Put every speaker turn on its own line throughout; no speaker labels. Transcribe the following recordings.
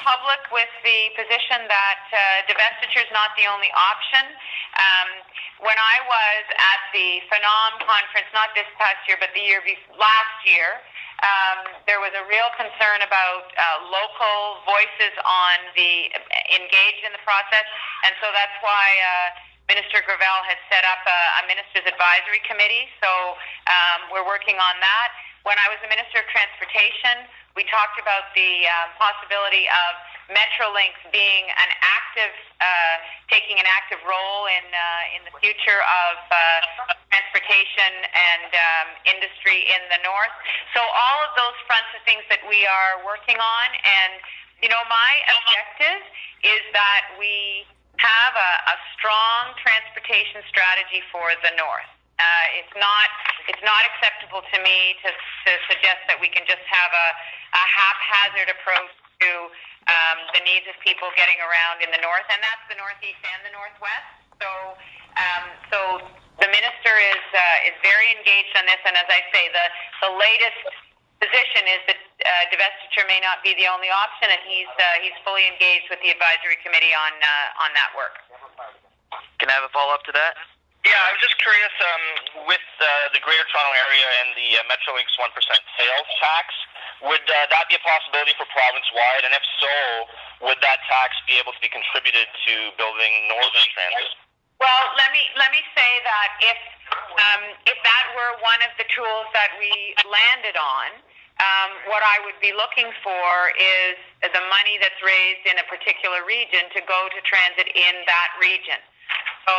public with the position that divestiture is not the only option. When I was at the Phenom conference, not this past year, but the year last year, there was a real concern about local voices engaged in the process, and so that's why Minister Gravel has set up a Minister's Advisory Committee, so we're working on that. When I was the Minister of Transportation, we talked about the possibility of Metrolinx being taking an active role in the future of transportation and industry in the north. So all of those fronts are things that we are working on, and my objective is that we have a strong transportation strategy for the north. It's not acceptable to me to suggest that we can just have a haphazard approach to the needs of people getting around in the north, and that's the northeast and the northwest. So the minister is very engaged on this, and as I say, the latest position is that divestiture may not be the only option, and he's fully engaged with the advisory committee on that work.
Can I have a follow-up to that?
Yeah, I was just curious, with the Greater Toronto Area and the Metrolinx 1% sales tax, would that be a possibility for province-wide? And if so, would that tax be able to be contributed to building northern transit?
Well, let me say that if that were one of the tools that we landed on, what I would be looking for is the money that's raised in a particular region to go to transit in that region. So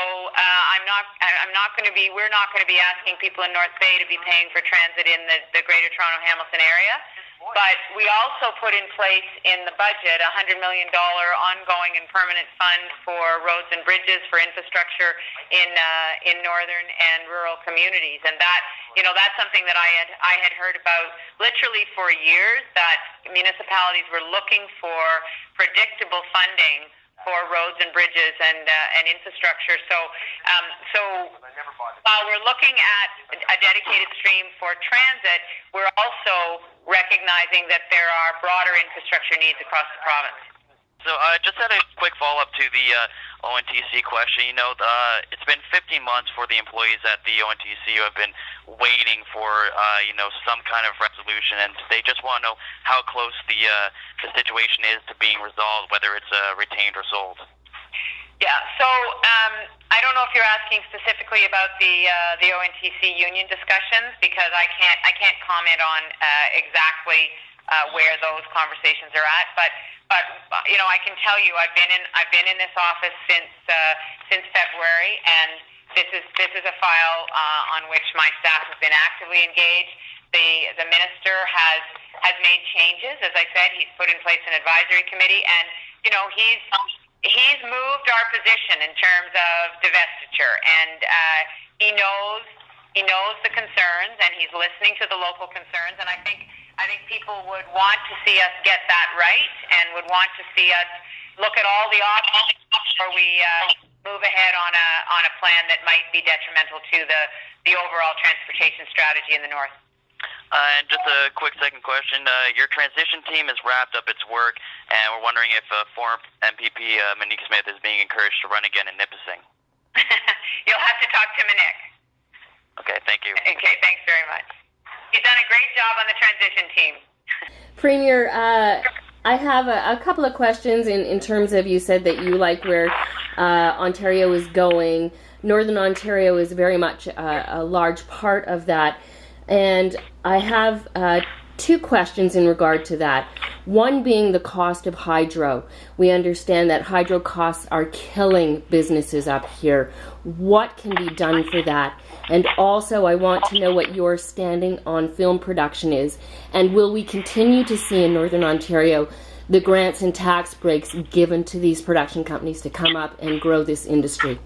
we're not going to be asking people in North Bay to be paying for transit in the Greater Toronto Hamilton area. But we also put in place in the budget a $100 million ongoing and permanent fund for roads and bridges, for infrastructure in northern and rural communities. And that's something that I had heard about literally for years, that municipalities were looking for predictable funding for roads and bridges and infrastructure. So while we're looking at a dedicated stream for transit, we're also recognizing that there are broader infrastructure needs across the province.
So I just had a quick follow-up to the ONTC question. It's been 15 months for the employees at the ONTC who have been waiting for some kind of resolution, and they just want to know how close the situation is to being resolved, whether it's retained or sold.
Yeah, so I don't know if you're asking specifically about the ONTC union discussions, because I can't comment on exactly where those conversations are at, but I can tell you I've been in this office since February, and this is a file on which my staff has been actively engaged. The minister has made changes. As I said, he's put in place an advisory committee, and he's moved our position in terms of divestiture, and he knows the concerns, and he's listening to the local concerns, and I think people would want to see us get that right, and would want to see us look at all the options before we move ahead on a plan that might be detrimental to the overall transportation strategy in the north.
And just a quick second question. Your transition team has wrapped up its work, and we're wondering if former MPP Monique Smith is being encouraged to run again in Nipissing.
You'll have to talk to Monique.
Okay, thank you.
Okay, thanks very much. He's done a great job on the transition team.
Premier, I have a couple of questions in terms of, you said that you like where Ontario is going. Northern Ontario is very much a large part of that. And I have two questions in regard to that. One being the cost of hydro. We understand that hydro costs are killing businesses up here. What can be done for that? And also, I want to know what your standing on film production is. And will we continue to see in Northern Ontario the grants and tax breaks given to these production companies to come up and grow this industry?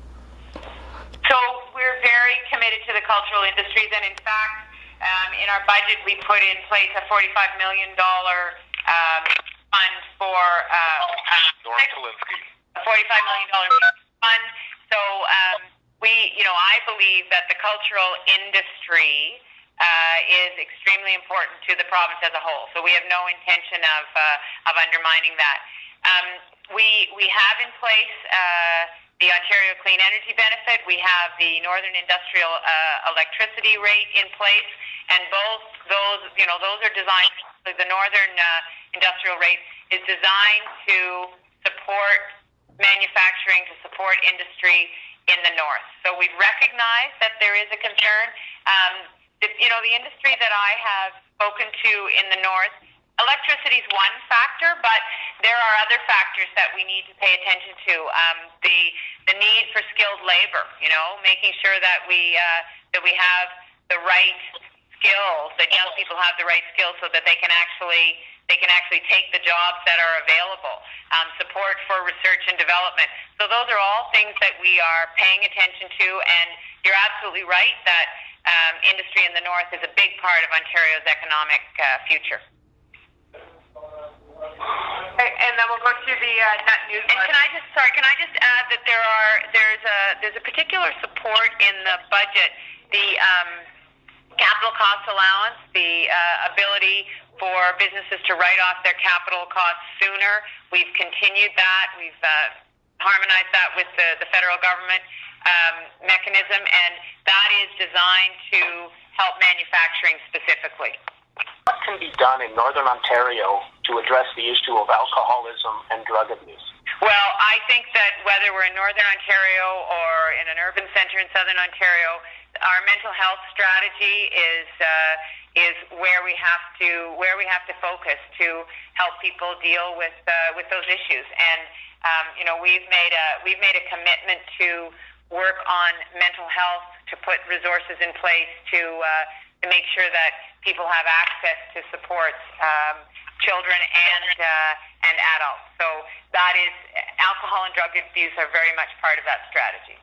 So we're very committed to the cultural industries, and in fact, in our budget, we put in place a $45 million fund for $45 million fund. So I believe that the cultural industry is extremely important to the province as a whole. So we have no intention of undermining that. We have in place the Ontario Clean Energy Benefit. We have the Northern Industrial Electricity Rate in place, and both those are designed. The Northern Industrial Rate is designed to support manufacturing, to support industry in the north. So we've recognized that there is a concern. The industry that I have spoken to in the north, electricity is one factor, but there are other factors that we need to pay attention to. The need for skilled labor, making sure that we have the right skills, that young people have the right skills so that they can actually take the jobs that are available. Support for research and development. So those are all things that we are paying attention to, and you're absolutely right that industry in the north is a big part of Ontario's economic future.
And then we'll go to the net news.
And can I just add that there's a particular support in the budget, the capital cost allowance, the ability for businesses to write off their capital costs sooner. We've continued that. We've harmonized that with the federal government mechanism, and that is designed to help manufacturing specifically.
What can be done in Northern Ontario to address the issue of alcoholism and drug abuse?
Well, I think that whether we're in Northern Ontario or in an urban centre in Southern Ontario, our mental health strategy is where we have to focus to help people deal with those issues. And we've made a commitment to work on mental health, to put resources in place to make sure that people have access to supports, children and adults. So that is, alcohol and drug abuse are very much part of that strategy.